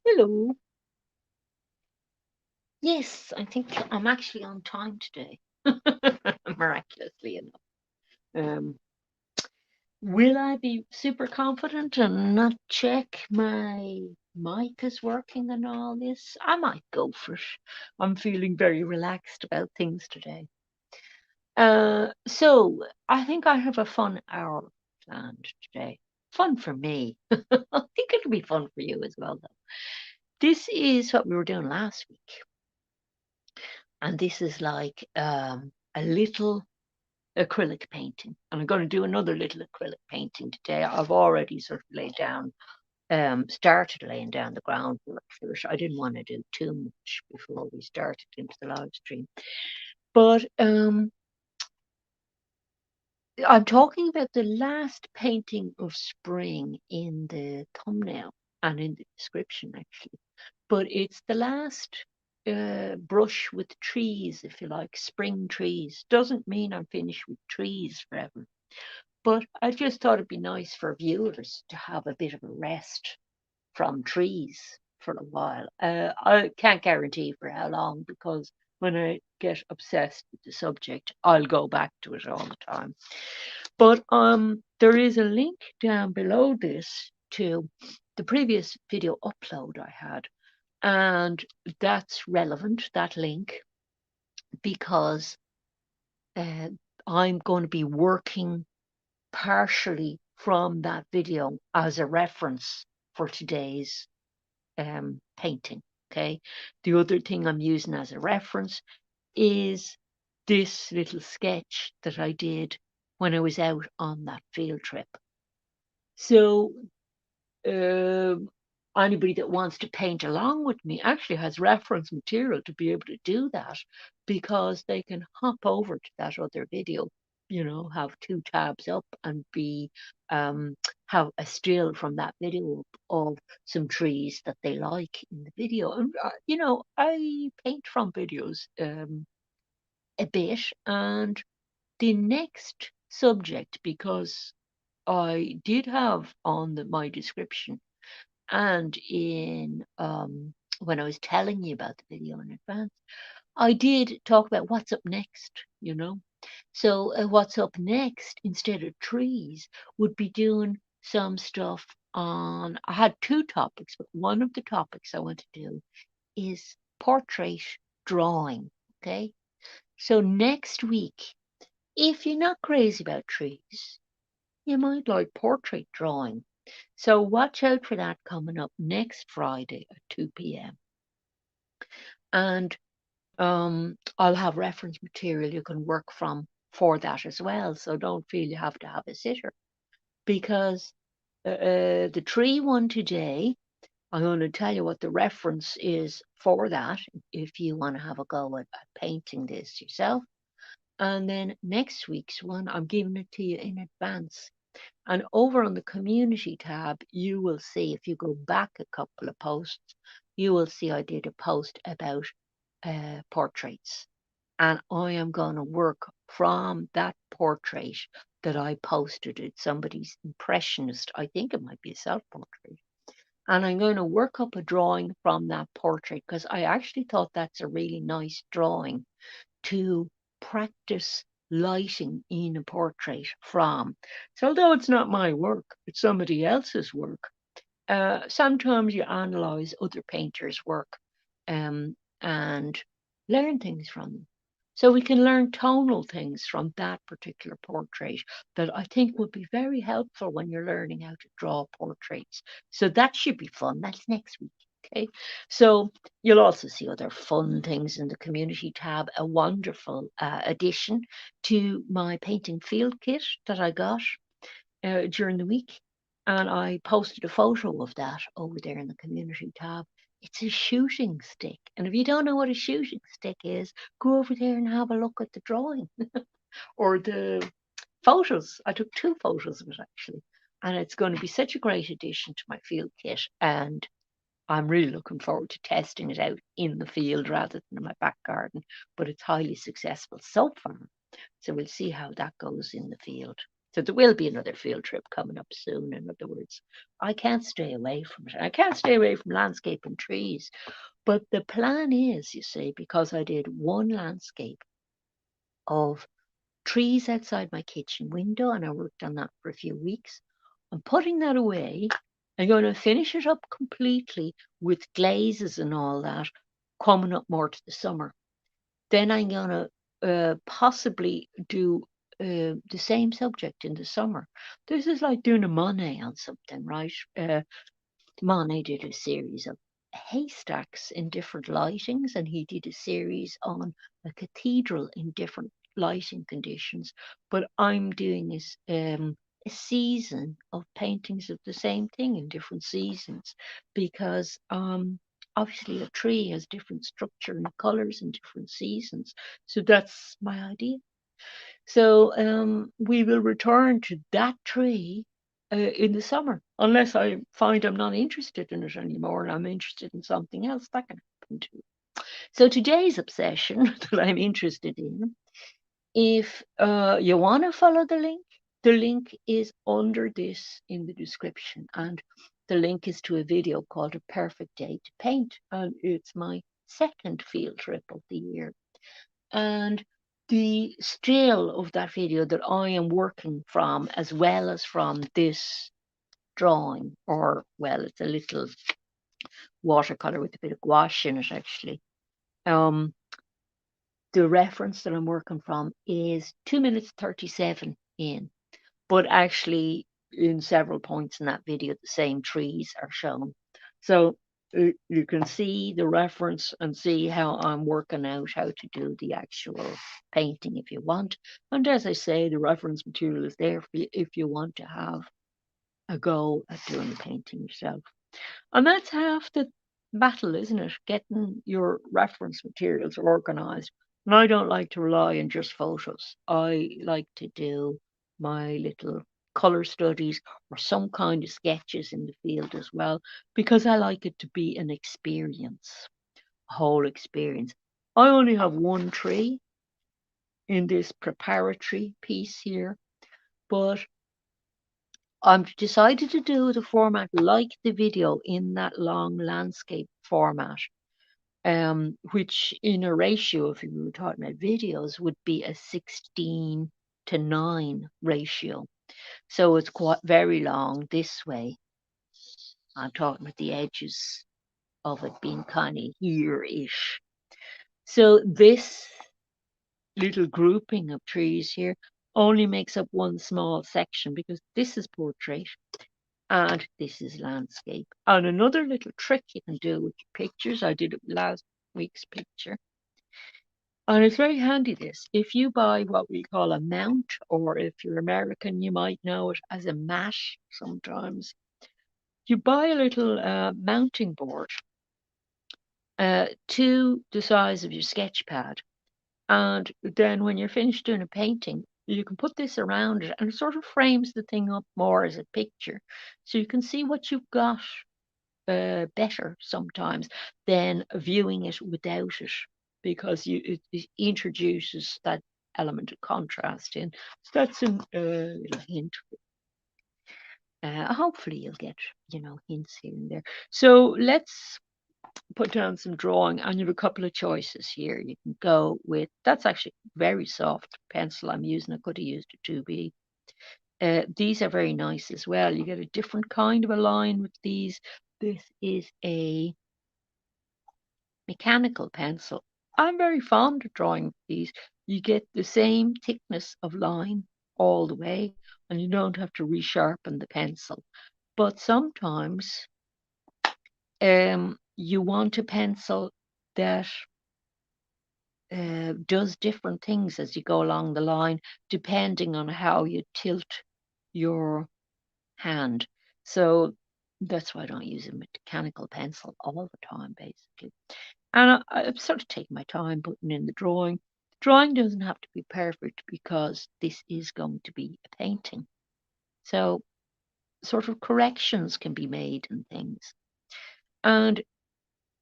Hello. Yes, I think I'm actually on time today, miraculously enough. Um, will I be super confident and not check my mic is working and all this? I might go for it. I'm feeling very relaxed about things today. So I think I have a fun hour planned today. Fun for me. I think it'll be fun for you as well, though. This is what we were doing last week. And this is like a little acrylic painting. And I'm going to do another little acrylic painting today. I've already sort of laid down, started laying down the groundwork for it. I didn't want to do too much before we started into the live stream. But I'm talking about the last painting of spring in the thumbnail and in the description, actually. But it's the last brush with trees, if you like, spring trees. Doesn't mean I'm finished with trees forever. But I just thought it'd be nice for viewers to have a bit of a rest from trees for a while. I can't guarantee for how long because when I get obsessed with the subject, I'll go back to it all the time. But there is a link down below this to the previous video upload I had, and that's relevant, that link, because uh, I'm going to be working partially from that video as a reference for today's painting. Okay. The other thing I'm using as a reference is this little sketch that I did when I was out on that field trip. So um, anybody that wants to paint along with me actually has reference material to be able to do that because they can hop over to that other video, have two tabs up and be have a still from that video of some trees that they like in the video. And I paint from videos a bit, and the next subject, because I did have on my description and in when I was telling you about the video in advance, I did talk about what's up next. So what's up next instead of trees would be doing some stuff on. I had two topics, but one of the topics I want to do is portrait drawing. Okay, so next week, if you're not crazy about trees, you might like portrait drawing. So watch out for that coming up next Friday at 2 p.m. And I'll have reference material you can work from for that as well. So don't feel you have to have a sitter because the tree one today, I'm going to tell you what the reference is for that if you want to have a go at painting this yourself. And then next week's one, I'm giving it to you in advance. And over on the community tab, you will see, if you go back a couple of posts, you will see I did a post about portraits. And I am going to work from that portrait that I posted. It's somebody's impressionist. I think it might be a self portrait. And I'm going to work up a drawing from that portrait because I actually thought that's a really nice drawing to practice lighting in a portrait from. So although it's not my work, it's somebody else's work, sometimes you analyze other painters' work and learn things from them. So we can learn tonal things from that particular portrait that I think would be very helpful when you're learning how to draw portraits. So that should be fun. That's next week. Okay. So you'll also see other fun things in the community tab, a wonderful addition to my painting field kit that I got during the week. And I posted a photo of that over there in the community tab. It's a shooting stick. And if you don't know what a shooting stick is, go over there and have a look at the drawing or the photos. I took two photos of it actually. And it's going to be such a great addition to my field kit. And I'm really looking forward to testing it out in the field rather than in my back garden. But it's highly successful so far. So we'll see how that goes in the field. So there will be another field trip coming up soon. In other words, I can't stay away from it. I can't stay away from landscape and trees. But the plan is, you see, because I did one landscape of trees outside my kitchen window and I worked on that for a few weeks. I'm putting that away. I'm going to finish it up completely with glazes and all that coming up more to the summer. Then I'm going to possibly do the same subject in the summer. This is like doing a Monet on something, right? Monet did a series of haystacks in different lightings, and he did a series on a cathedral in different lighting conditions. But I'm doing is a season of paintings of the same thing in different seasons, because obviously a tree has different structure and colors in different seasons. So that's my idea. So we will return to that tree in the summer, unless I find I'm not interested in it anymore and I'm interested in something else. That can happen too. So today's obsession that I'm interested in, if you want to follow the link is under this in the description, and the link is to a video called A Perfect Day to Paint, and it's my second field trip of the year. And the still of that video that I am working from, as well as from this drawing, or well, it's a little watercolor with a bit of gouache in it actually. The reference that I'm working from is 2 minutes 37 in, but actually in several points in that video, the same trees are shown. So you can see the reference and see how I'm working out how to do the actual painting if you want. And as I say, the reference material is there for you if you want to have a go at doing the painting yourself. And that's half the battle, isn't it? Getting your reference materials organized. And I don't like to rely on just photos. I like to do my little color studies or some kind of sketches in the field as well, because I like it to be an experience, a whole experience. I only have one tree in this preparatory piece here, but I've decided to do the format like the video in that long landscape format, which in a ratio, if we were talking about videos, would be a 16:9 ratio. So it's quite very long this way. I'm talking about the edges of it being kind of here-ish. So this little grouping of trees here only makes up one small section, because this is portrait and this is landscape. And another little trick you can do with your pictures, I did it with last week's picture, and it's very handy this. If you buy what we call a mount, or if you're American, you might know it as a mat sometimes. You buy a little mounting board to the size of your sketch pad. And then when you're finished doing a painting, you can put this around it and it sort of frames the thing up more as a picture. So you can see what you've got better sometimes than viewing it without it, because it introduces that element of contrast in. So that's a little hint. Hopefully you'll get, hints here and there. So let's put down some drawing, and you have a couple of choices here. You can go with, that's actually very soft pencil I'm using. I could have used a 2B. These are very nice as well. You get a different kind of a line with these. This is a mechanical pencil. I'm very fond of drawing with these. You get the same thickness of line all the way, and you don't have to resharpen the pencil. But sometimes you want a pencil that does different things as you go along the line, depending on how you tilt your hand. So that's why I don't use a mechanical pencil all the time, basically. And I sort of take my time putting in the drawing. The drawing doesn't have to be perfect, because this is going to be a painting. So sort of corrections can be made and things. And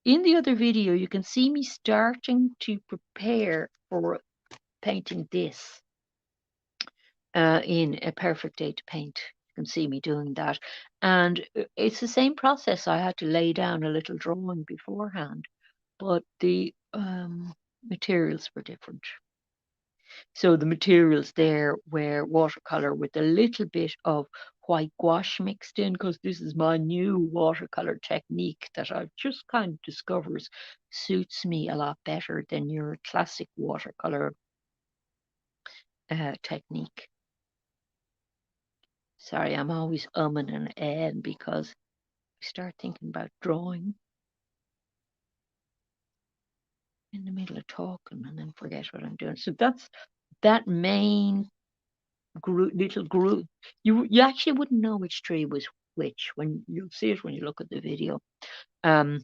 in the other video, you can see me starting to prepare for painting this. in a perfect day to paint. You can see me doing that. And it's the same process. I had to lay down a little drawing beforehand, but the materials were different. So the materials there were watercolor with a little bit of white gouache mixed in, because this is my new watercolor technique that I've just kind of discovered suits me a lot better than your classic watercolor technique. Sorry, I'm always umming and because I start thinking about drawing in the middle of talking and then forget what I'm doing. So that's that main little group. You actually wouldn't know which tree was which when you'll see it when you look at the video. Um,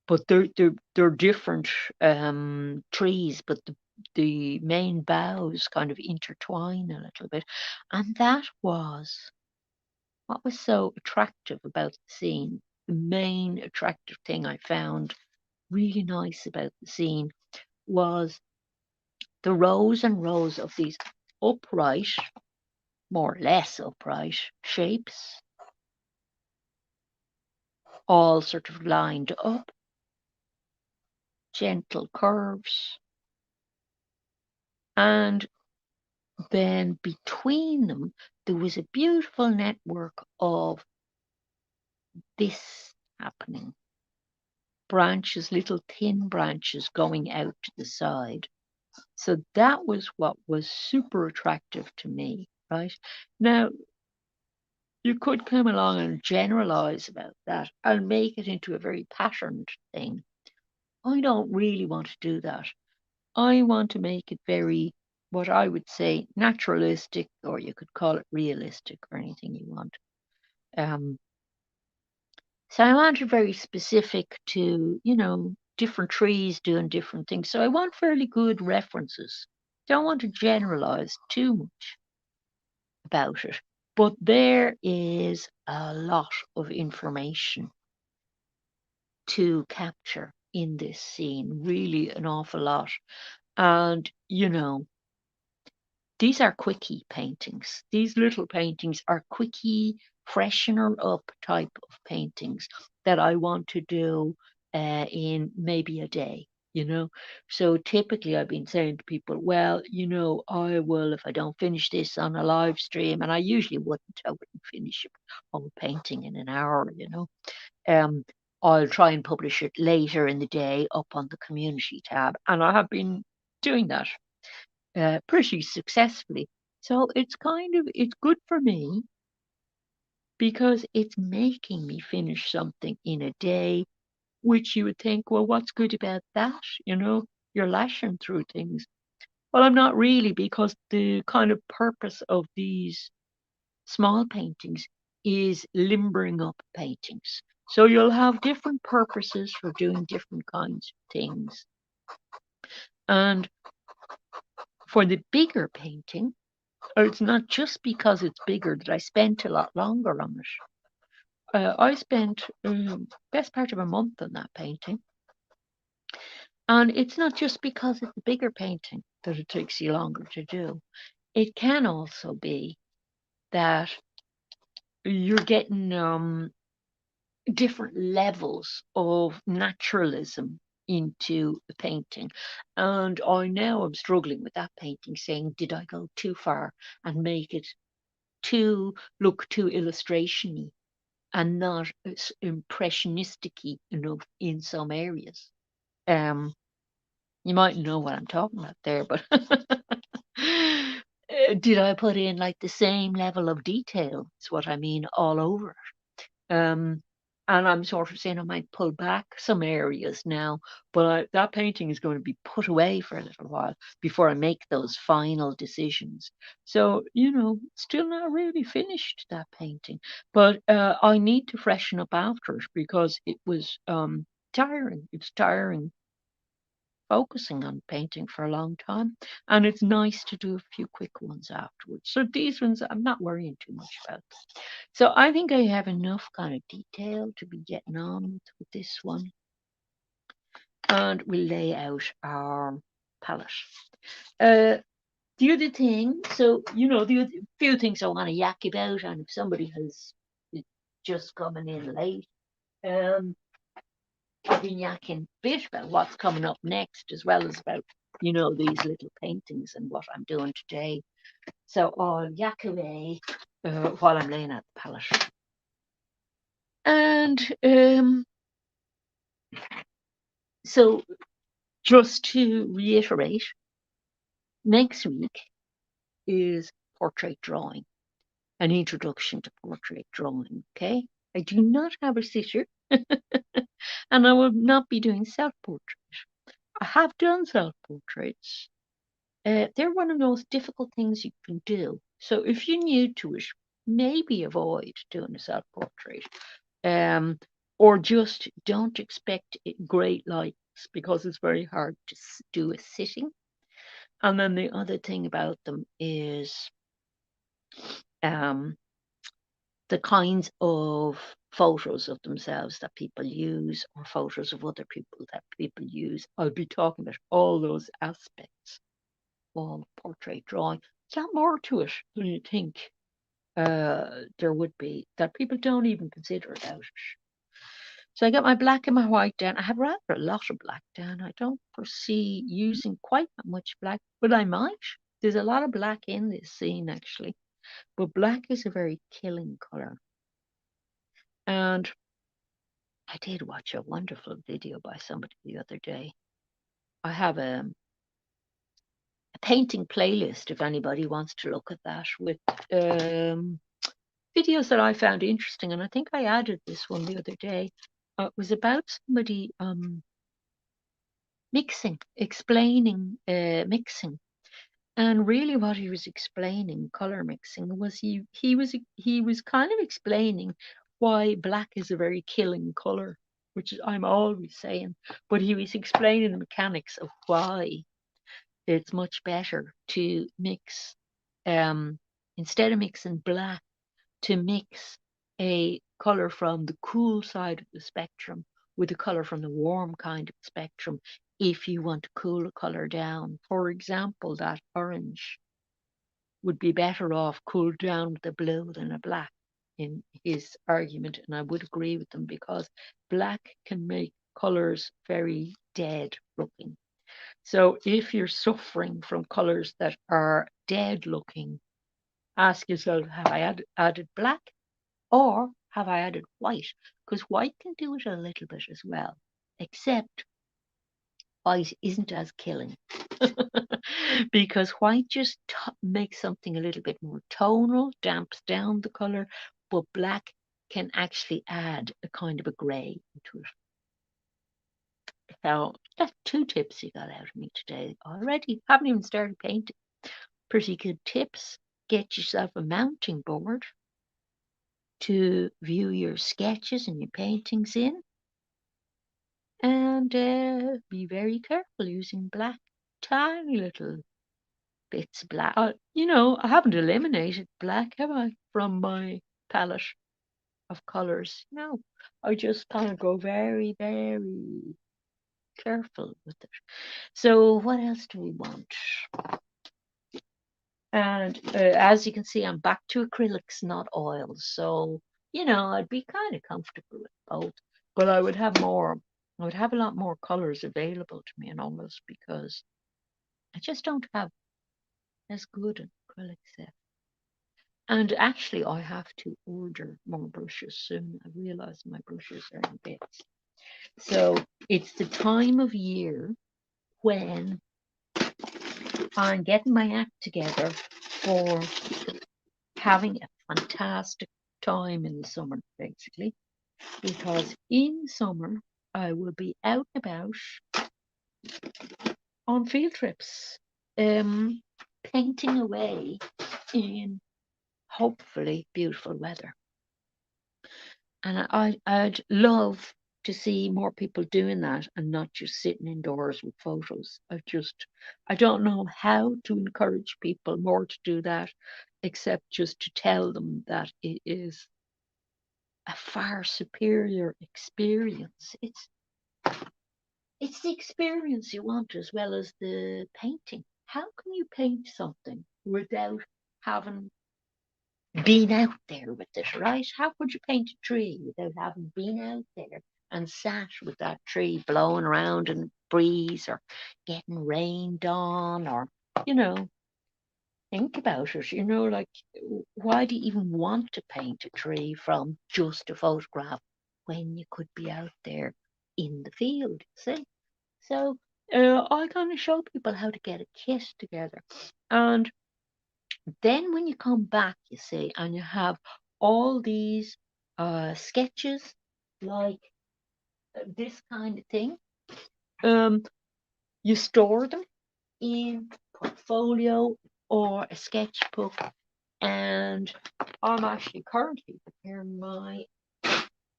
but they're different trees, but the main boughs kind of intertwine a little bit, and that was what was so attractive about the scene. The main attractive thing I found really nice about the scene was the rows and rows of these upright, more or less upright shapes, all sort of lined up, gentle curves, and then between them there was a beautiful network of this happening. Branches, little thin branches going out to the side. So that was what was super attractive to me, right? Now, you could come along and generalize about that and make it into a very patterned thing. I don't really want to do that. I want to make it very, what I would say, naturalistic, or you could call it realistic or anything you want. Um, so I want it very specific to, different trees doing different things. So I want fairly good references. Don't want to generalize too much about it. But there is a lot of information to capture in this scene, really an awful lot. And, these are quickie paintings. These little paintings are quickie, freshener up type of paintings that I want to do in maybe a day. So typically I've been saying to people, well, I will, if I don't finish this on a live stream, and I usually wouldn't, I wouldn't finish a whole painting in an hour, um, I'll try and publish it later in the day up on the community tab. And I have been doing that pretty successfully. So it's good for me because it's making me finish something in a day, which you would think, well, what's good about that? You're lashing through things. Well, I'm not really, because the kind of purpose of these small paintings is limbering up paintings. So you'll have different purposes for doing different kinds of things. And for the bigger painting, it's not just because it's bigger that I spent a lot longer on it. I spent best part of a month on that painting. And it's not just because it's a bigger painting that it takes you longer to do. It can also be that you're getting different levels of naturalism into the painting. And I now am struggling with that painting, saying, did I go too far and make it look too illustration-y and not impressionistic-y enough in some areas? You might know what I'm talking about there, but did I put in like the same level of detail? Is what I mean, all over. Um, and I'm sort of saying I might pull back some areas now, but that painting is going to be put away for a little while before I make those final decisions. So, still not really finished, that painting, but I need to freshen up after it because it was tiring. It's tiring focusing on painting for a long time, and it's nice to do a few quick ones afterwards. So these ones I'm not worrying too much about. So I think I have enough kind of detail to be getting on with this one. And we'll lay out our palette. The other thing, so the other few things I want to yak about, and if somebody has just coming in late, um, I've been yakking a bit about what's coming up next, as well as about these little paintings and what I'm doing today. So I'll yak away while I'm laying at the palette. And so just to reiterate, next week is portrait drawing, an introduction to portrait drawing. Okay, I do not have a sitter, and I will not be doing self-portrait. I have done self-portraits. They're one of those difficult things you can do. So if you're new to it, maybe avoid doing a self-portrait. Or just don't expect great lights, because it's very hard to do a sitting. And then the other thing about them is um, the kinds of photos of themselves that people use, or photos of other people that people use. I'll be talking about all those aspects of portrait drawing. There's a lot more to it than you think there would be, that people don't even consider about it. So I got my black and my white down. I have rather a lot of black down. I don't foresee using quite that much black, but I might. There's a lot of black in this scene, actually. But black is a very killing colour. And I did watch a wonderful video by somebody the other day. I have a painting playlist, if anybody wants to look at that, with videos that I found interesting. And I think I added this one the other day. It was about somebody explaining mixing. And really what he was explaining, color mixing, was he was kind of explaining why black is a very killing color, which I'm always saying, but he was explaining the mechanics of why it's much better to mix, instead of mixing black, to mix a color from the cool side of the spectrum with a color from the warm kind of spectrum, if you want to cool a color down. For example, that orange would be better off cooled down with a blue than a black, in his argument, and I would agree with them, because black can make colors very dead looking. So if you're suffering from colors that are dead looking, ask yourself, have I added black, or have I added white? Because white can do it a little bit as well, except white isn't as killing. Because white just makes something a little bit more tonal, damps down the color, but black can actually add a kind of a grey into it. So that's 2 tips you got out of me today already. Haven't even started painting. Pretty good tips. Get yourself a mounting board to view your sketches and your paintings in, and be very careful using black, tiny little bits of black. I haven't eliminated black, have I, from my palette of colours? No, I just kind of go very, very careful with it. So what else do we want? And as you can see, I'm back to acrylics, not oils. So, I'd be kind of comfortable with both, but I would have more. I would have a lot more colors available to me in oils, because I just don't have as good an acrylic set. And actually, I have to order more brushes soon. I realize my brushes are in bits. So it's the time of year when I'm getting my act together for having a fantastic time in the summer, basically, because in summer I will be out and about on field trips, painting away in hopefully beautiful weather. And I'd love to see more people doing that, and not just sitting indoors with photos. I don't know how to encourage people more to do that, except just to tell them that it is a far superior experience. It's the experience you want, as well as the painting. how can you paint something without having been out there with it, right? How could you paint a tree without having been out there and sat with that tree blowing around in the breeze or getting rained on or, you know, think about it, like why do you even want to paint a tree from just a photograph when you could be out there in the field, see? So I kind of show people how to get a kit together. And then when you come back, you see, and you have all these sketches like this kind of thing, you store them in portfolio or a sketchbook. And I'm actually currently preparing my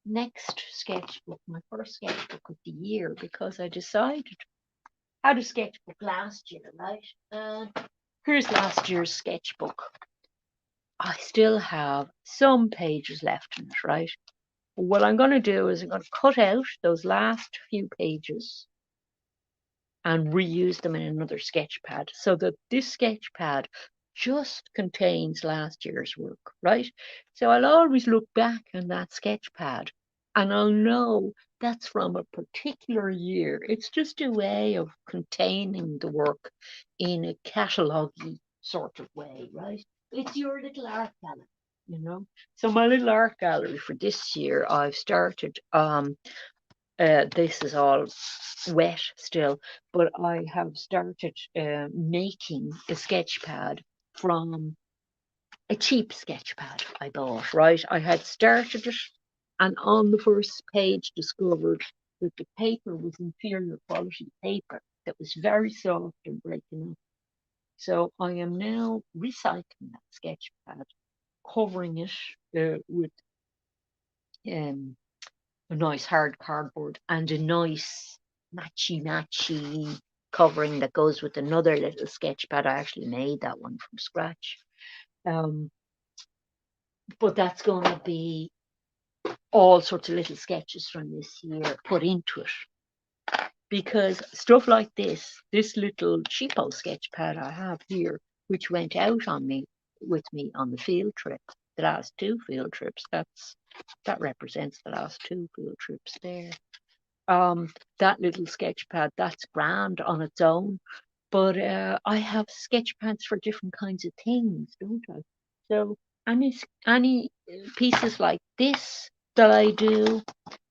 next sketchbook, my first sketchbook of the year, because I decided how to sketchbook last year, right? And here's last year's sketchbook. I still have some pages left in it, right? What I'm going to do is I'm going to cut out those last few pages and reuse them in another sketch pad so that this sketch pad just contains last year's work, right? So I'll always look back on that sketch pad and I'll know that's from a particular year. It's just a way of containing the work in a catalogue-y sort of way, right? It's your little art gallery. So my little art gallery for this year, I've started this is all wet still, but I have started making a sketch pad from a cheap sketch pad I bought, right? I had started it and on the first page discovered that the paper was inferior quality paper that was very soft and breaking up. So I am now recycling that sketch pad, covering it with um, a nice hard cardboard and a nice matchy covering that goes with another little sketch pad. I actually made that one from scratch. But that's going to be all sorts of little sketches from this year put into it. Because stuff like this little cheapo sketch pad I have here, which went out on me with me on the field trip, the last two field trips, that represents the last two field trips there. That little sketch pad, that's grand on its own, but I have sketch pads for different kinds of things, don't I? So any pieces like this that I do,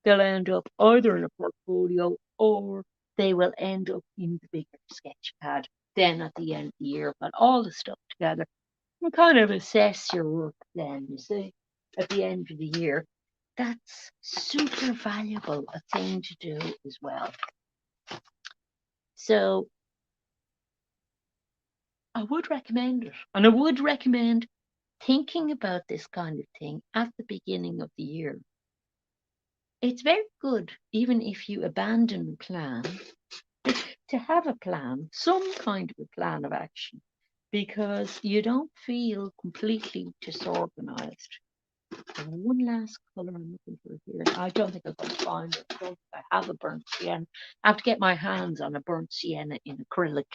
they'll end up either in a portfolio or they will end up in the bigger sketch pad. Then at the end of the year, when all the stuff together, you kind of assess your work then, you see, at the end of the year. That's super valuable a thing to do as well. So I would recommend it. And I would recommend thinking about this kind of thing at the beginning of the year. It's very good, even if you abandon a plan, to have a plan, some kind of a plan of action, because you don't feel completely disorganized. One last colour I'm looking for here. I don't think I'm going to find it. I don't think I have a burnt sienna. I have to get my hands on a burnt sienna in acrylic.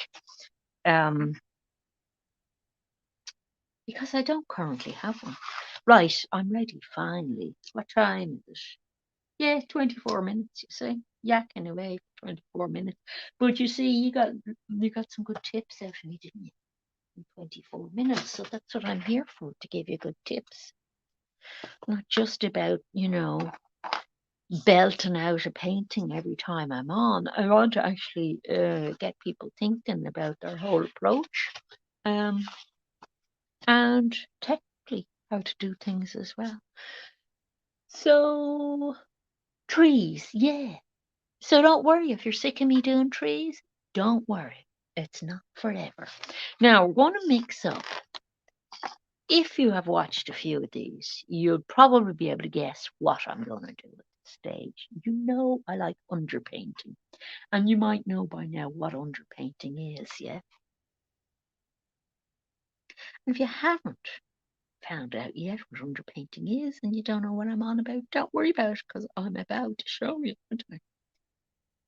Because I don't currently have one. Right, I'm ready finally. What time is it? Yeah, 24 minutes, you see. Yakking away for 24 minutes. But you see, you got some good tips out of me, didn't you? In 24 minutes. So that's what I'm here for, to give you good tips. Not just about, belting out a painting every time I'm on. I want to actually get people thinking about their whole approach. And technically how to do things as well. So, trees, yeah. So don't worry if you're sick of me doing trees. Don't worry, it's not forever. Now we're going to mix up. If you have watched a few of these, you'll probably be able to guess what I'm going to do at this stage. You know I like underpainting, and you might know by now what underpainting is, yeah? And if you haven't found out yet what underpainting is and you don't know what I'm on about, don't worry about it because I'm about to show you, aren't I?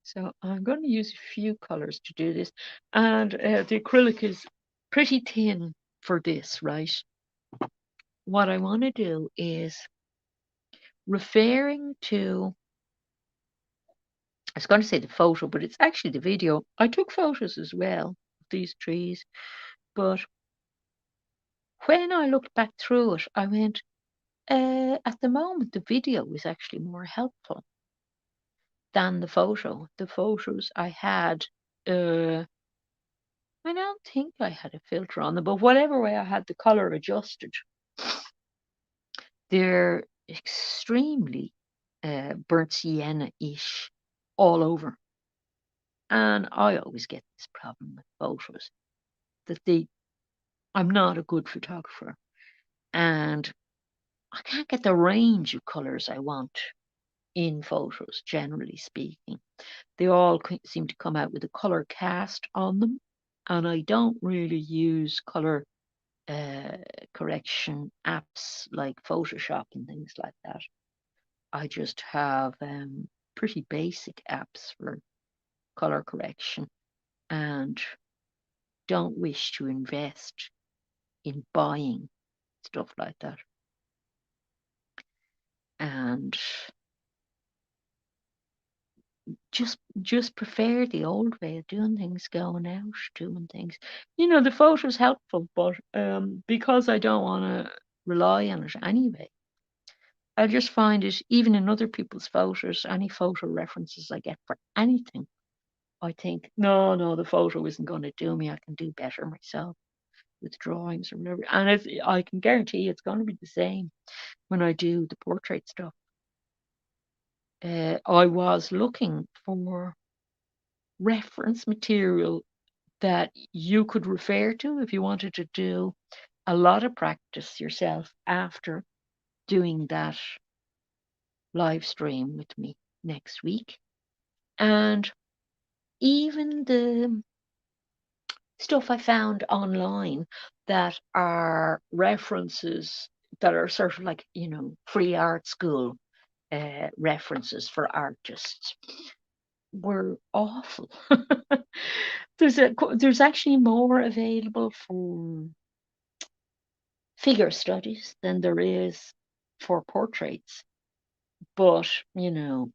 So I'm going to use a few colors to do this. And the acrylic is pretty thin for this, right? What I want to do is referring to, I was going to say the photo, but it's actually the video. I took photos as well of these trees, but when I looked back through it, I went, at the moment, the video is actually more helpful than the photo. The photos I had, uh, I don't think I had a filter on them, but whatever way I had the color adjusted, they're extremely burnt sienna-ish all over. And I always get this problem with photos that I'm not a good photographer and I can't get the range of colors I want in photos, generally speaking. They all seem to come out with a color cast on them, and I don't really use color uh, correction apps like Photoshop and things like that. I just have pretty basic apps for color correction and don't wish to invest in buying stuff like that. And just prefer the old way of doing things, going out, doing things. The photo's helpful, but because I don't want to rely on it anyway, I just find it, even in other people's photos, any photo references I get for anything, I think, no, the photo isn't going to do me. I can do better myself with drawings or whatever. And I can guarantee it's going to be the same when I do the portrait stuff. I was looking for reference material that you could refer to if you wanted to do a lot of practice yourself after doing that live stream with me next week. And even the stuff I found online that are references that are sort of like, free art school references for artists were awful. There's actually more available for figure studies than there is for portraits. But, in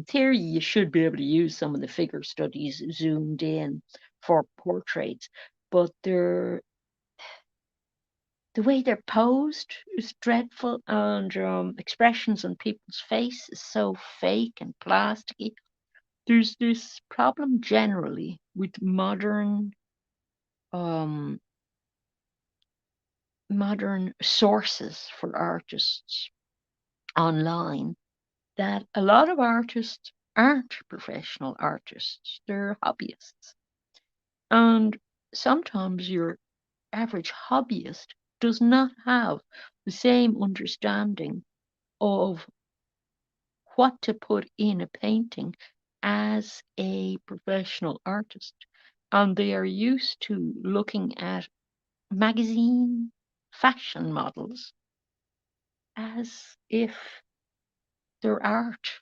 theory, you should be able to use some of the figure studies zoomed in for portraits. But the way they're posed is dreadful, and expressions on people's face is so fake and plasticky. There's this problem generally with um, modern sources for artists online, that a lot of artists aren't professional artists, they're hobbyists. And sometimes your average hobbyist does not have the same understanding of what to put in a painting as a professional artist. And they are used to looking at magazine fashion models as if they're art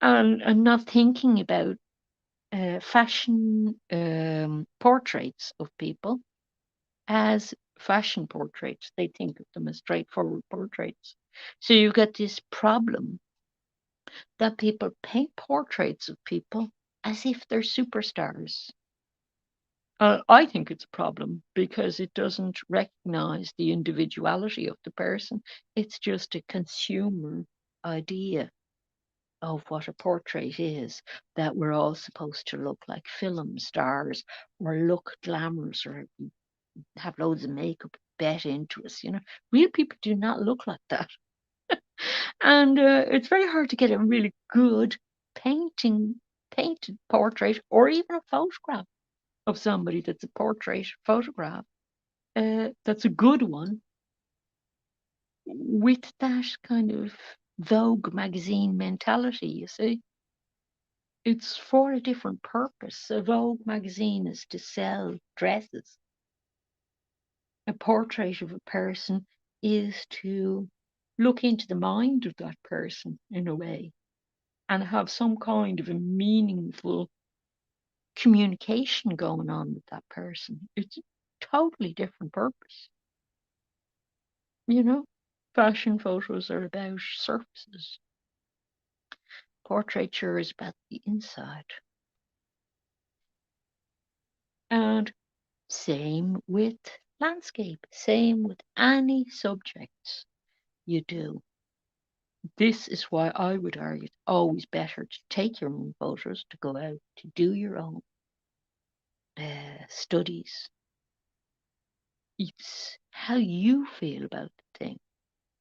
and not thinking about fashion portraits of people as fashion portraits. They think of them as straightforward portraits. So you get this problem that people paint portraits of people as if they're superstars. I think it's a problem because it doesn't recognize the individuality of the person. It's just a consumer idea of what a portrait is, that we're all supposed to look like film stars or look glamorous or have loads of makeup bet into us. Real people do not look like that. And it's very hard to get a really good painted portrait or even a photograph of somebody that's a portrait photograph that's a good one with that kind of Vogue magazine mentality, you see. It's for a different purpose. A Vogue magazine is to sell dresses. A portrait of a person is to look into the mind of that person in a way and have some kind of a meaningful communication going on with that person. It's a totally different purpose. You know, fashion photos are about surfaces. Portraiture is about the inside. And same with landscape, same with any subjects you do. This is why I would argue it's always better to take your own photos, to go out, to do your own studies. It's how you feel about the thing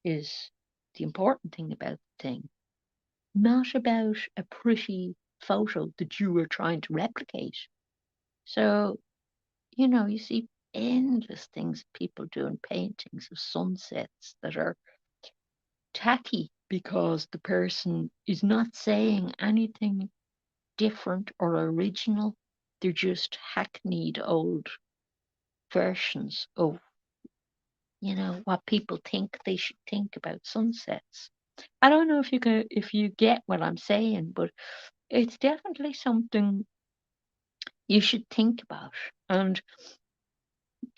is the important thing about the thing, not about a pretty photo that you were trying to replicate. So, you see endless things people doing paintings of sunsets that are tacky because the person is not saying anything different or original. They're just hackneyed old versions of, what people think they should think about sunsets. I don't know if you get what I'm saying, but it's definitely something you should think about and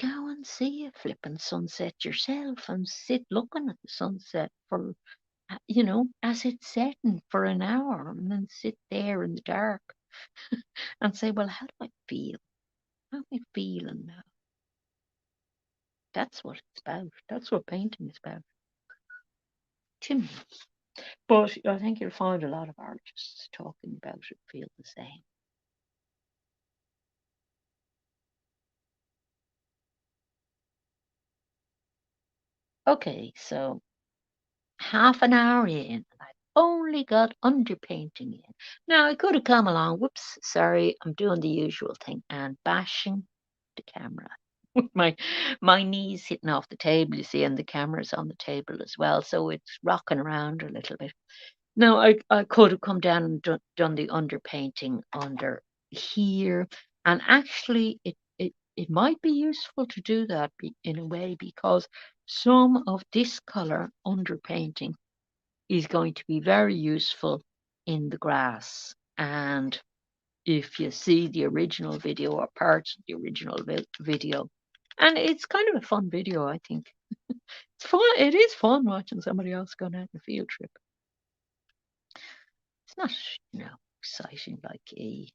go and see a flipping sunset yourself and sit looking at the sunset for as it's setting for an hour and then sit there in the dark and say, well, how do I feel? How am I feeling now? That's what it's about. That's what painting is about to me. But I think you'll find a lot of artists talking about it feel the same. Okay, so half an hour in, and I've only got underpainting in. Now I could have come along. Whoops, sorry, I'm doing the usual thing and bashing the camera with my knees hitting off the table. You see, and the camera's on the table as well, so it's rocking around a little bit. Now I could have come down and done the underpainting under here, and actually it might be useful to do that in a way because some of this color underpainting is going to be very useful in the grass. And if you see the original video or parts of the original video, and it's kind of a fun video, I think. It's fun. It is fun watching somebody else going out on a field trip. It's not, exciting like a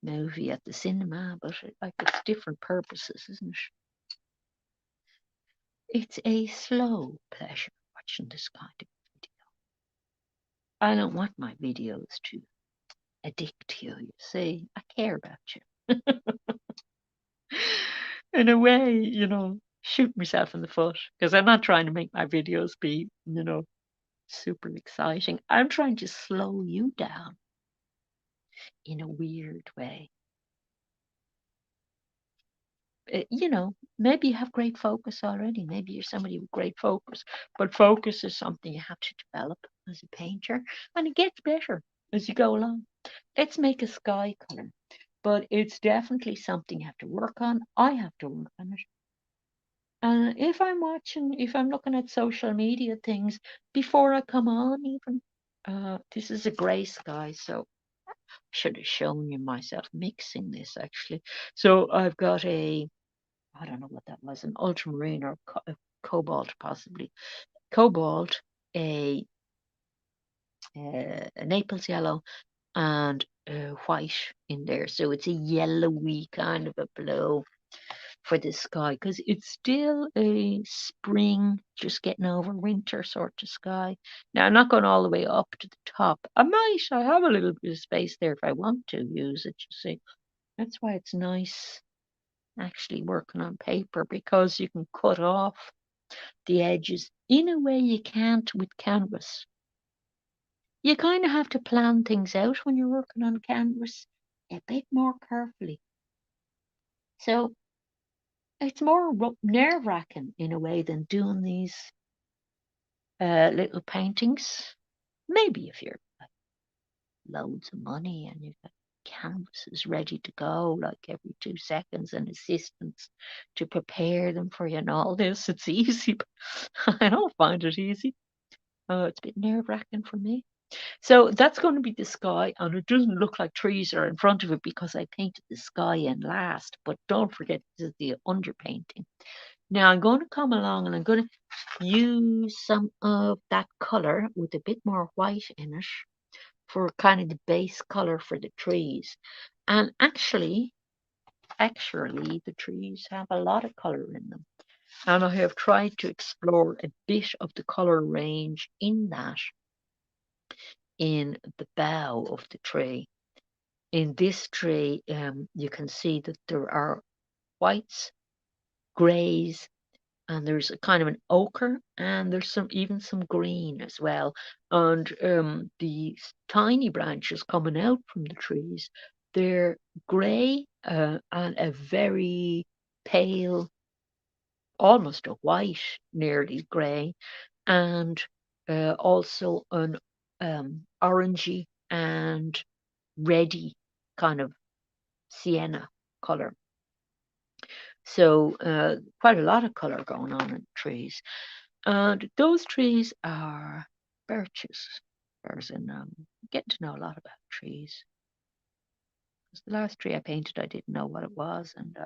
movie at the cinema, but like it's different purposes, isn't it? It's a slow pleasure watching this kind of video. I don't want my videos to addict you. You see, I care about you. In a way, shoot myself in the foot because I'm not trying to make my videos be, super exciting. I'm trying to slow you down in a weird way. Maybe you have great focus already. Maybe you're somebody with great focus, but focus is something you have to develop as a painter, and it gets better as you go along. Let's make a sky color, but it's definitely something you have to work on. I have to work on it. And if I'm looking at social media things before I come on, even this is a grey sky, so I should have shown you myself mixing this actually. So I've got I don't know what that was, an ultramarine or a cobalt, possibly. Cobalt, a, a Naples yellow, and white in there. So it's a yellowy kind of a blue for the sky because it's still a spring, just getting over winter sort of sky. Now, I'm not going all the way up to the top. I have a little bit of space there if I want to use it, you see. That's why it's nice actually working on paper because you can cut off the edges in a way you can't with canvas. You kind of have to plan things out when you're working on canvas a bit more carefully. So it's more nerve wracking in a way than doing these little paintings. Maybe if you're like loads of money and you've got canvases ready to go like every 2 seconds and assistants to prepare them for you and all this, it's easy. But I don't find it easy. Oh, it's a bit nerve wracking for me. So that's going to be the sky, and it doesn't look like trees are in front of it because I painted the sky in last. But don't forget, this is the underpainting. Now I'm going to come along and I'm going to use some of that colour with a bit more white in it for kind of the base colour for the trees. And actually, the trees have a lot of colour in them. And I have tried to explore a bit of the colour range in that in the bough of the tree. In this tree, you can see that there are whites, greys, and there's a kind of an ochre, and there's even some green as well. And the tiny branches coming out from the trees, they're grey and a very pale, almost a white, nearly grey, and also an orangey and reddy kind of sienna colour. So quite a lot of colour going on in trees. And those trees are birches. There's getting to know a lot about trees. The last tree I painted, I didn't know what it was, and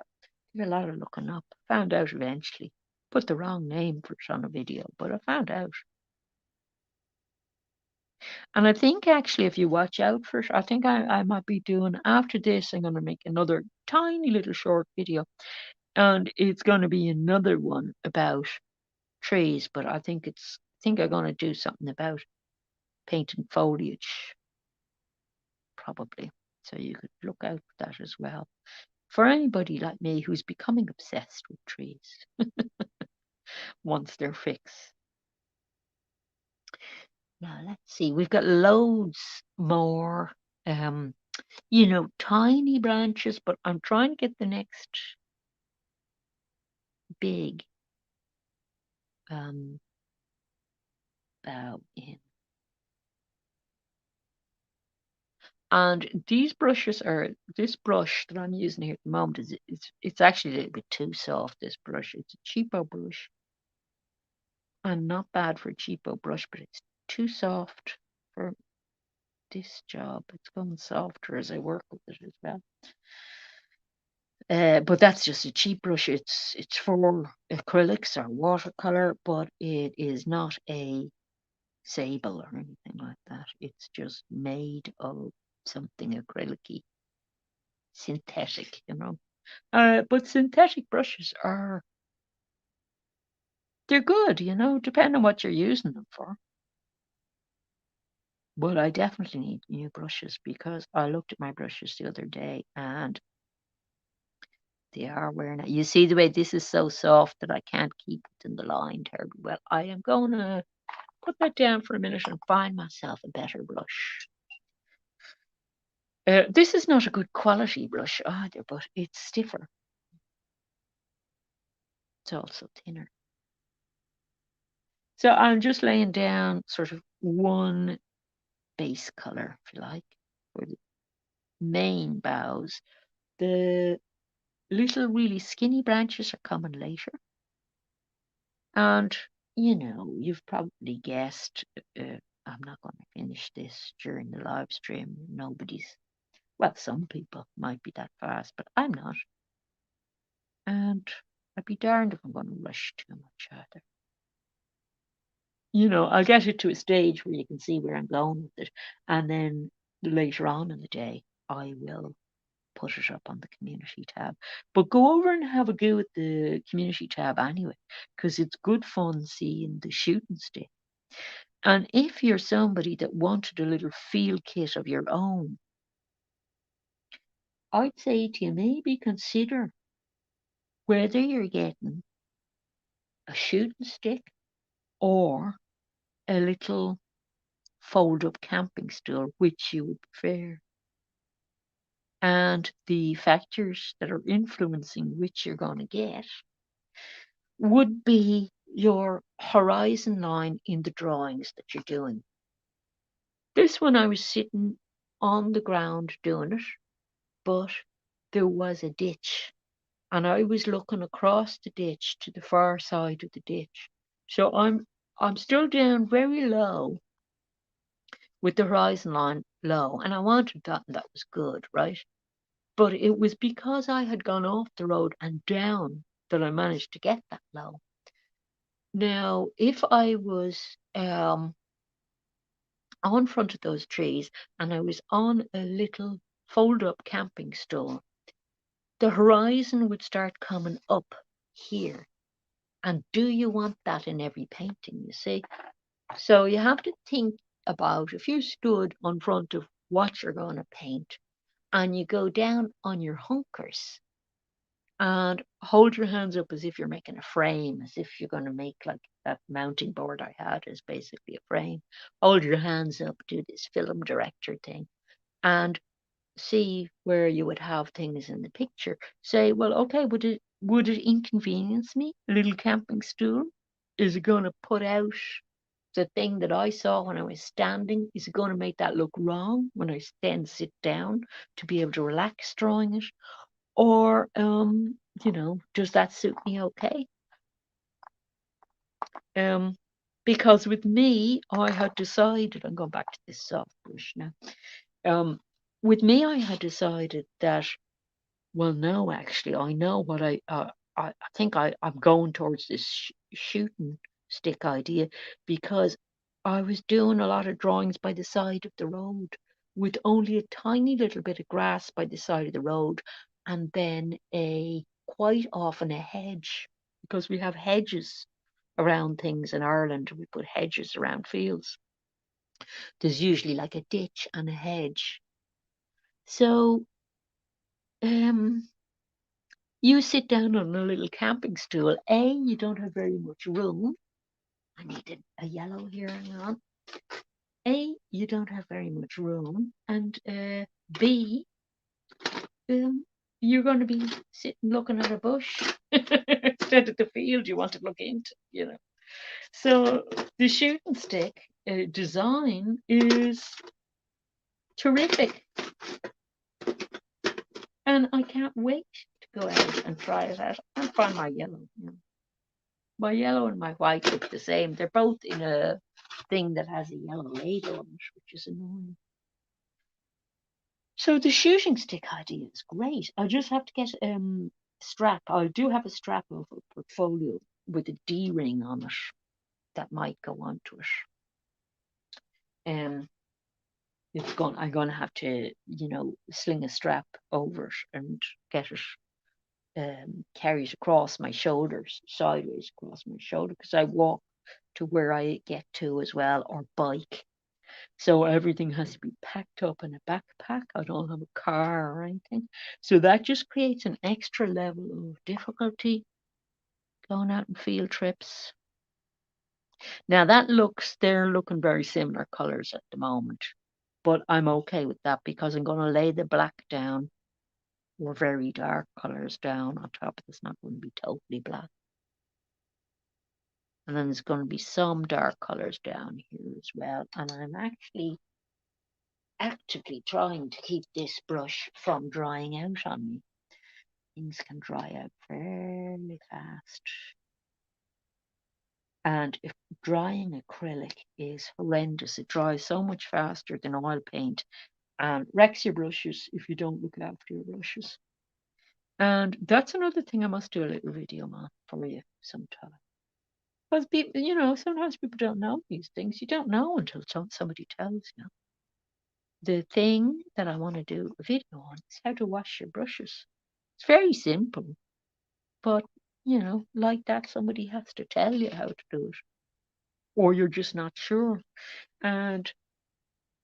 did a lot of looking up. Found out eventually. Put the wrong name for it on a video, but I found out. And I think actually, if you watch out for it, I think I might be doing after this. I'm going to make another tiny little short video, and it's going to be another one about trees. But I think I'm going to do something about painting foliage, probably. So you could look out for that as well. For anybody like me who's becoming obsessed with trees once they're fixed. Now let's see, we've got loads more, tiny branches, but I'm trying to get the next big bough in. And this brush that I'm using here at the moment it's actually a little bit too soft, this brush. It's a cheapo brush. And not bad for a cheapo brush, but it's too soft for this job. It's going softer as I work with it as well. But that's just a cheap brush. It's for acrylics or watercolor, but it is not a sable or anything like that. It's just made of something acrylic-y, synthetic, But synthetic brushes they're good, depending on what you're using them for. But I definitely need new brushes because I looked at my brushes the other day and they are wearing out. You see the way this is so soft that I can't keep it in the line terribly well. I am going to put that down for a minute and find myself a better brush. This is not a good quality brush either, but it's stiffer. It's also thinner. So I'm just laying down sort of one base color, if you like, for the main boughs. The little really skinny branches are coming later. And, you've probably guessed, I'm not going to finish this during the live stream. Well, some people might be that fast, but I'm not. And I'd be darned if I'm going to rush too much either. I'll get it to a stage where you can see where I'm going with it. And then later on in the day, I will put it up on the community tab. But go over and have a go at the community tab anyway, because it's good fun seeing the shooting stick. And if you're somebody that wanted a little field kit of your own, I'd say to you, maybe consider whether you're getting a shooting stick or a little fold-up camping stool, which you would prefer. And the factors that are influencing which you're going to get would be your horizon line in the drawings that you're doing. This one I was sitting on the ground doing it, but there was a ditch and I was looking across the ditch to the far side of the ditch. So I'm still down very low, with the horizon line low. And I wanted that, and that was good, right? But it was because I had gone off the road and down that I managed to get that low. Now, if I was on front of those trees and I was on a little fold-up camping stool, the horizon would start coming up here. And do you want that in every painting, you see? So you have to think about if you stood on front of what you're going to paint and you go down on your hunkers and hold your hands up as if you're making a frame, as if you're going to make like that mounting board I had is basically a frame. Hold your hands up, do this film director thing, and see where you would have things in the picture. Say, well, okay, would it inconvenience me? A little camping stool? Is it going to put out the thing that I saw when I was standing? Is it going to make that look wrong when I then sit down to be able to relax drawing it? Or, does that suit me okay? Because with me, I had decided, I'm going back to this soft brush now. With me, I had decided that, well, no, actually, I know what I think I'm going towards this shooting stick idea because I was doing a lot of drawings by the side of the road with only a tiny little bit of grass by the side of the road and then quite often a hedge because we have hedges around things in Ireland. We put hedges around fields. There's usually like a ditch and a hedge. So, um, you sit down on a little camping stool. You don't have very much room. I need a yellow here, hang on. You don't have very much room. And B, you're going to be sitting looking at a bush instead of the field you want to look into. So the shooting stick design is terrific. And I can't wait to go out and try it out and find my yellow. My yellow and my white look the same. They're both in a thing that has a yellow label on it, which is annoying. So the shooting stick idea is great. I just have to get strap. I do have a strap of a portfolio with a D-ring on it that might go onto it. I'm gonna have to, sling a strap over it and get it carried across my shoulders, sideways across my shoulder, because I walk to where I get to as well, or bike. So everything has to be packed up in a backpack. I don't have a car or anything. So that just creates an extra level of difficulty going out on field trips. Now they're looking very similar colours at the moment, but I'm okay with that because I'm going to lay the black down or very dark colours down on top of this. It's not going to be totally black. And then there's going to be some dark colours down here as well. And I'm actually actively trying to keep this brush from drying out on me. Things can dry out fairly fast. And if drying acrylic is horrendous, it dries so much faster than oil paint and wrecks your brushes if you don't look after your brushes. And that's another thing I must do a little video on for you sometime. Because people, sometimes people don't know these things. You don't know until somebody tells you. The thing that I want to do a video on is how to wash your brushes. It's very simple, but like that, somebody has to tell you how to do it, or you're just not sure. And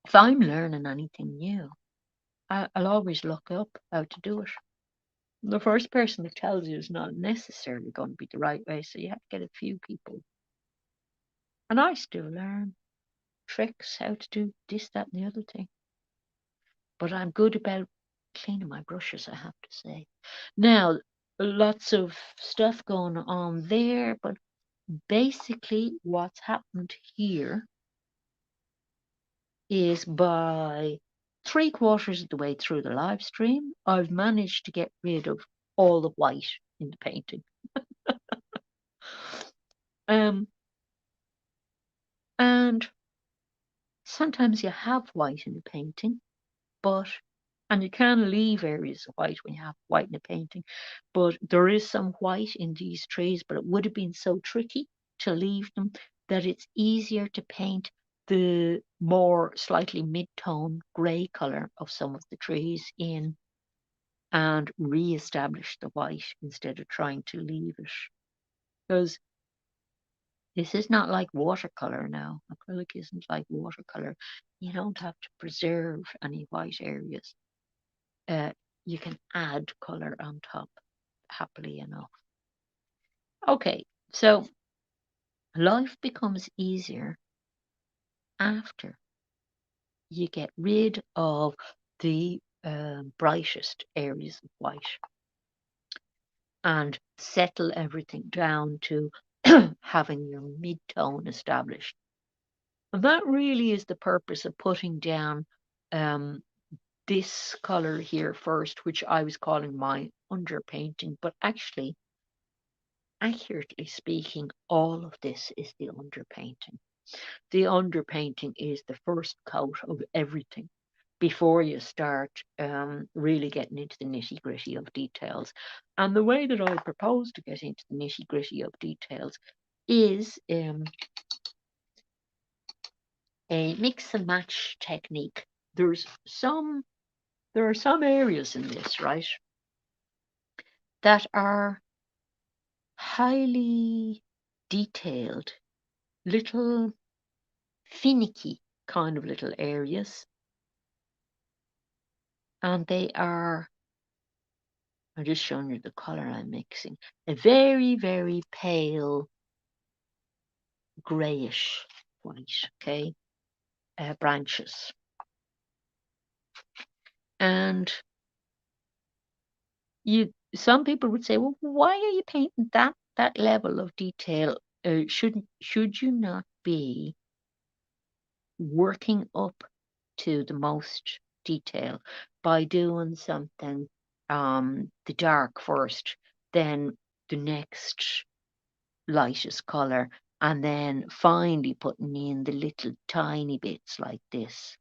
if I'm learning anything new, I'll always look up how to do it. The first person that tells you is not necessarily going to be the right way, so you have to get a few people. And I still learn tricks, how to do this, that, and the other thing. But I'm good about cleaning my brushes, I have to say. Now, lots of stuff going on there, but basically what's happened here is by 3/4 of the way through the live stream, I've managed to get rid of all the white in the painting. And Sometimes you have white in a painting, but and you can leave areas of white when you have white in a painting, but there is some white in these trees, but it would have been so tricky to leave them that it's easier to paint the more slightly mid-tone grey colour of some of the trees in and re-establish the white instead of trying to leave it. Because this is not like watercolour now. Acrylic isn't like watercolour. You don't have to preserve any white areas. Uh, you can add colour on top happily enough. Okay, so life becomes easier after you get rid of the brightest areas of white and settle everything down to having your mid-tone established. And that really is the purpose of putting down um, this colour here first, which I was calling my underpainting, but actually, accurately speaking, all of this is the underpainting. The underpainting is the first coat of everything before you start really getting into the nitty gritty of details. And the way that I propose to get into the nitty gritty of details is a mix and match technique. There are some areas in this, right, that are highly detailed, little finicky kind of little areas, and they are, I'm just showing you the color I'm mixing, a very, very pale grayish white, okay, branches. And some people would say, well, why are you painting that level of detail? Should you not be working up to the most detail by doing something the dark first, then the next lightest color, and then finally putting in the little tiny bits like this?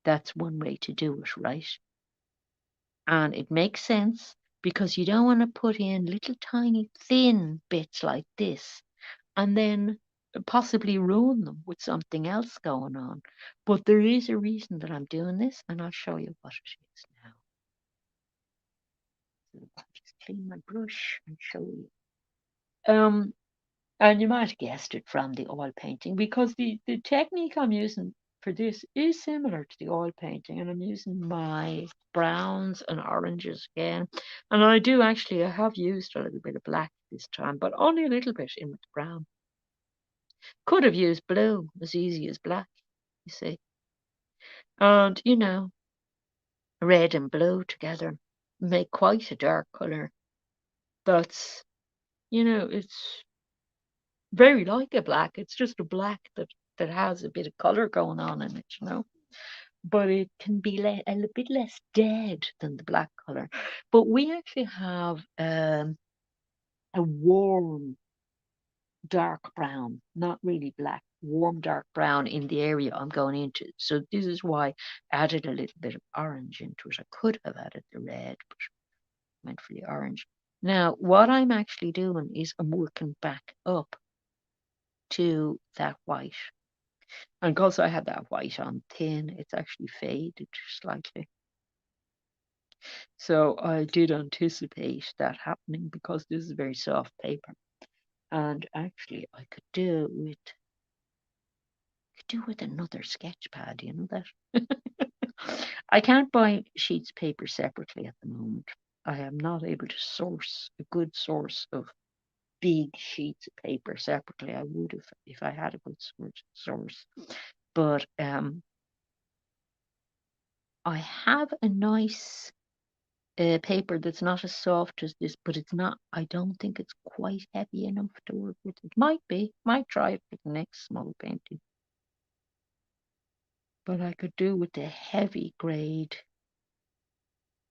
That's one way to do it, right? And it makes sense because you don't want to put in little tiny thin bits like this and then possibly ruin them with something else going on. But there is a reason that I'm doing this, and I'll show you what it is now. So I'll just clean my brush and show you. And you might have guessed it from the oil painting because the technique I'm using for this is similar to the oil painting, and I'm using my browns and oranges again. And I have used a little bit of black this time, but only a little bit in with the brown. Could have used blue as easy as black, you see. And, red and blue together make quite a dark colour. That's, it's very like a black. It's just a black that has a bit of colour going on in it. But it can be a little bit less dead than the black colour. But we actually have a warm dark brown, not really black, warm dark brown in the area I'm going into. So this is why I added a little bit of orange into it. I could have added the red, but I went for the orange. Now, what I'm actually doing is I'm working back up to that white. And because I had that white on thin, it's actually faded slightly. So I did anticipate that happening because this is very soft paper. And actually I could do with another sketch pad, you know that? I can't buy sheets of paper separately at the moment. I am not able to source a good source of big sheets of paper separately. I would if I had a good source. But I have a nice paper that's not as soft as this, but it's not, I don't think it's quite heavy enough to work with. It might be, might try it for the next small painting. But I could do with the heavy grade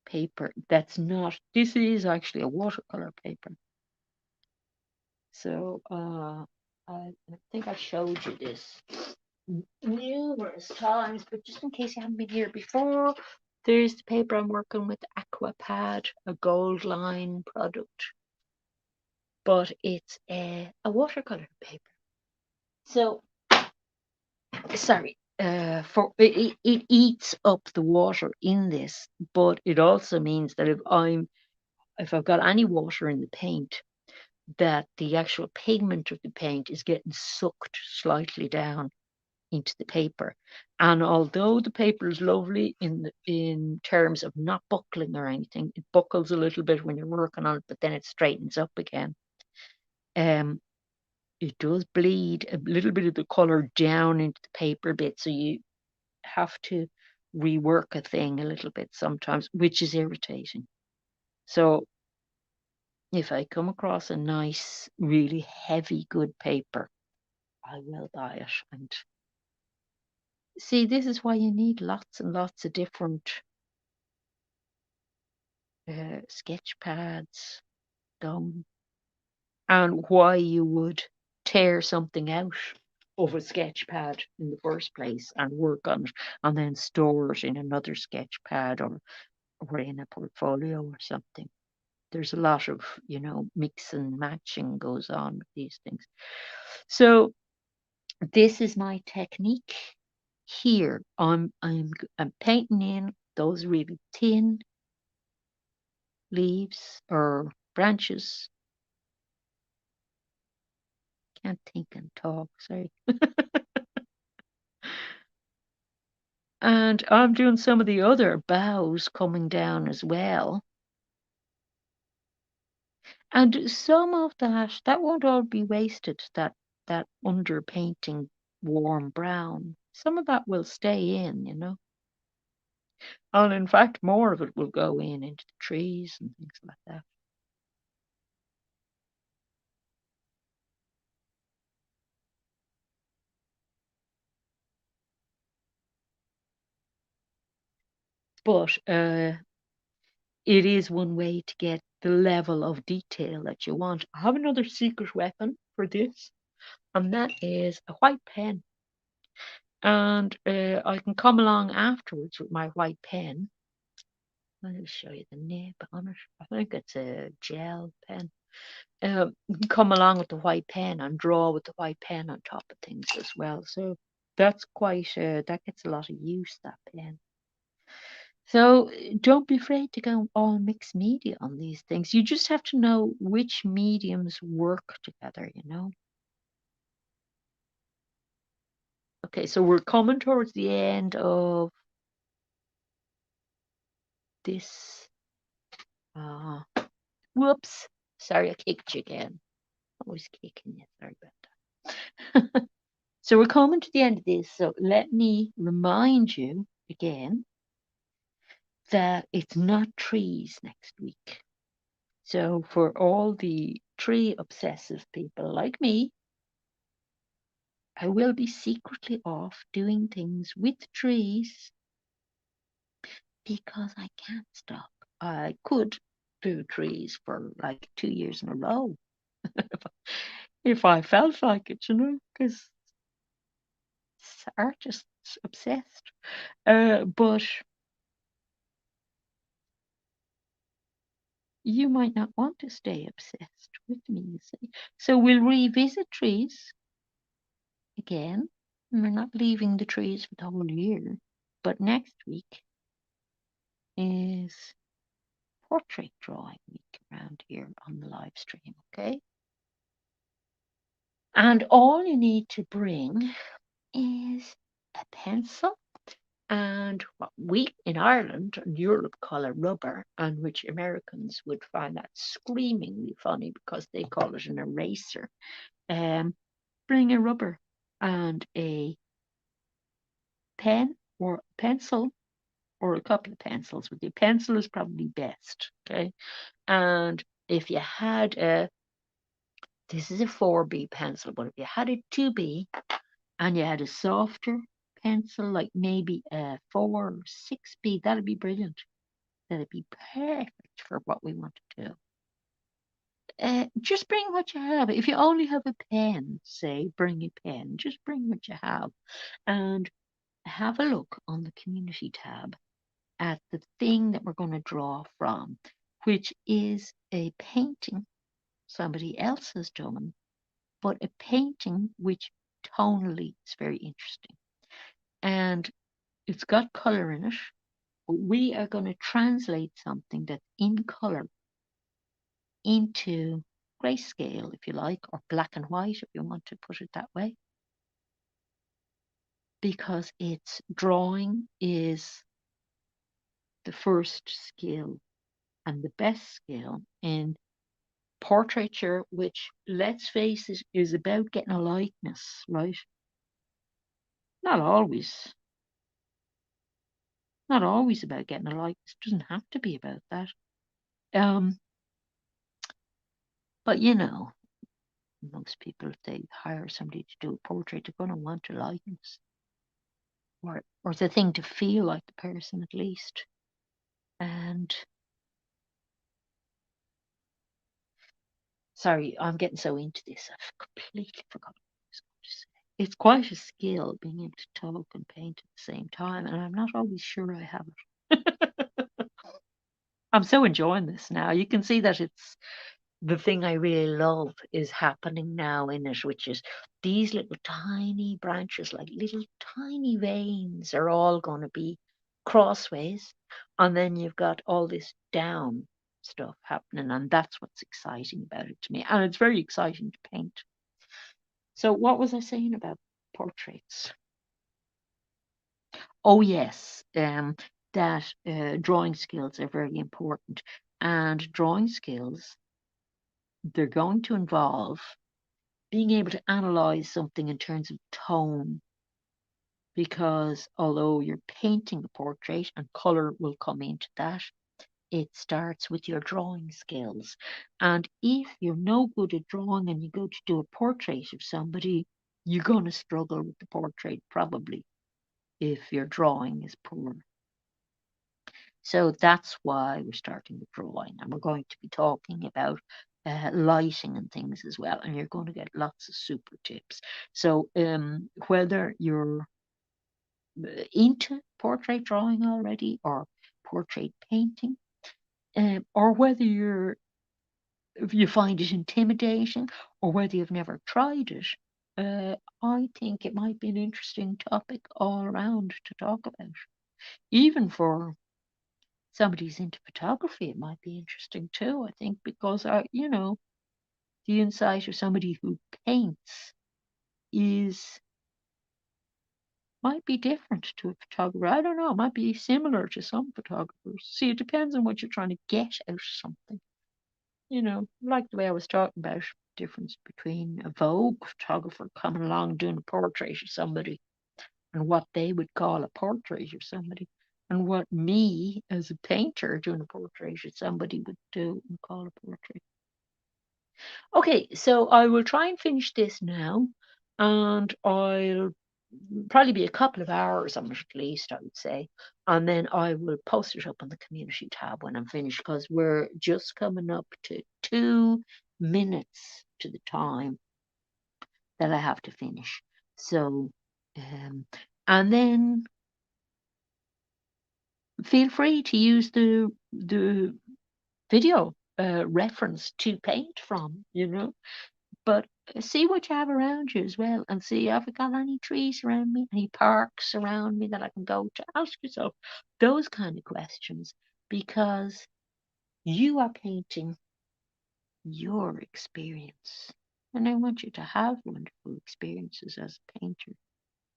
paper that's not, this is actually a watercolor paper. So I think I showed you this. numerous times, but just in case you haven't been here before, there's the paper I'm working with, Aquapad, a Gold Line product, but it's a watercolor paper. So, sorry, for it eats up the water in this, but it also means that if I've got any water in the paint, that the actual pigment of the paint is getting sucked slightly down into the paper. And although the paper is lovely in terms of not buckling or anything, it buckles a little bit when you're working on it, but then it straightens up again. Um, it does bleed a little bit of the color down into the paper bit, so you have to rework a thing a little bit sometimes, which is irritating. So if I come across a nice, really heavy, good paper, I will buy it. And see, this is why you need lots and lots of different sketch pads, gum, and why you would tear something out of a sketch pad in the first place and work on it and then store it in another sketch pad or in a portfolio or something. There's a lot of, mix and matching goes on with these things. So this is my technique here. I'm painting in those really thin leaves or branches. Can't think and talk, sorry. And I'm doing some of the other boughs coming down as well. And some of that won't all be wasted, that underpainting warm brown. Some of that will stay in. And in fact, more of it will go into the trees and things like that. But it is one way to get the level of detail that you want. I have another secret weapon for this, and that is a white pen. And I can come along afterwards with my white pen. I'll show you the nib on it. I think it's a gel pen. You can come along with the white pen and draw with the white pen on top of things as well. So that's that gets a lot of use, that pen. So don't be afraid to go all mixed media on these things. You just have to know which mediums work together. Okay, so we're coming towards the end of this. Whoops. Sorry, I kicked you again. Always kicking you. Sorry about that. So we're coming to the end of this. So let me remind you again that it's not trees next week. So for all the tree obsessive people like me, I will be secretly off doing things with trees because I can't stop. I could do trees for like 2 years in a row if I felt like it, because artists obsessed. But you might not want to stay obsessed with me, you see. So we'll revisit trees again. We're not leaving the trees for the whole year. But next week is portrait drawing week around here on the live stream, okay? And all you need to bring is a pencil and what we in Ireland and Europe call a rubber, and which Americans would find that screamingly funny because they call it an eraser. Bring a rubber and a pen or pencil or a couple of pencils with you. Pencil is probably best, okay? And if you had this is a 4B pencil, but if you had a 2B and you had a softer pencil, like maybe a 4 or 6B, that'd be brilliant. That'd be perfect for what we want to do. just bring what you have. If you only have a pen, say, bring a pen. Just bring what you have and have a look on the community tab at the thing that we're going to draw from, which is a painting somebody else has done, but a painting which tonally is very interesting. And it's got colour in it. But we are going to translate something that's in colour into grayscale, if you like, or black and white, if you want to put it that way, because its drawing is the first skill and the best skill in portraiture, which, let's face it, is about getting a likeness, right? Not always. Not always about getting a likeness. It doesn't have to be about that. Um, but most people, if they hire somebody to do a portrait, they're going to want a likeness, or the thing to feel like the person at least. And sorry, I'm getting so into this, I've completely forgotten what I was going to say. It's quite a skill being able to talk and paint at the same time, and I'm not always sure I have it. I'm so enjoying this now. You can see that it's the thing I really love is happening now in it, which is these little tiny branches, like little tiny veins, are all going to be crossways. And then you've got all this down stuff happening. And that's what's exciting about it to me. And it's very exciting to paint. So, what was I saying about portraits? Oh, yes, that drawing skills are very important. And drawing skills, they're going to involve being able to analyze something in terms of tone, because although you're painting a portrait and color will come into that, it starts with your drawing skills. And if you're no good at drawing and you go to do a portrait of somebody, you're going to struggle with the portrait probably if your drawing is poor. So that's why we're starting with drawing, and we're going to be talking about lighting and things as well. And you're going to get lots of super tips. So whether you're into portrait drawing already or portrait painting, or whether if you find it intimidating, or whether you've never tried it, I think it might be an interesting topic all around to talk about. Even for somebody who's into photography, it might be interesting too, I think, because the insight of somebody who paints is might be different to a photographer. I don't know, it might be similar to some photographers. See, it depends on what you're trying to get out of something. Like the way I was talking about difference between a Vogue photographer coming along doing a portrait of somebody and what they would call a portrait of somebody, and what me as a painter doing a portrait of somebody would do and call a portrait. Okay, so I will try and finish this now, and I'll probably be a couple of hours on it at least, I would say. And then I will post it up on the community tab when I'm finished, because we're just coming up to 2 minutes to the time that I have to finish. So, and then feel free to use the video reference to paint from, but see what you have around you as well, and see, have I got any trees around me, any parks around me that I can go to? Ask yourself those kind of questions, because you are painting your experience. And I want you to have wonderful experiences as a painter.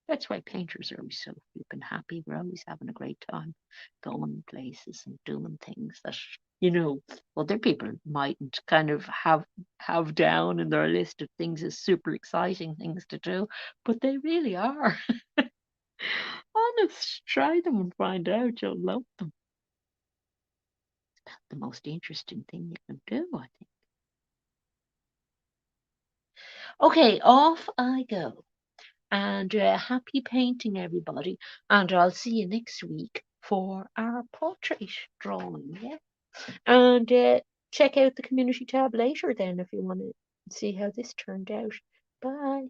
That's why painters are always so flippin' happy. We're always having a great time going places and doing things that, other people mightn't kind of have down in their list of things as super exciting things to do, but they really are. Honest, try them and find out. You'll love them. It's about the most interesting thing you can do, I think. Okay, off I go. And happy painting, everybody. And I'll see you next week for our portrait drawing. Yeah. And check out the community tab later then if you want to see how this turned out. Bye.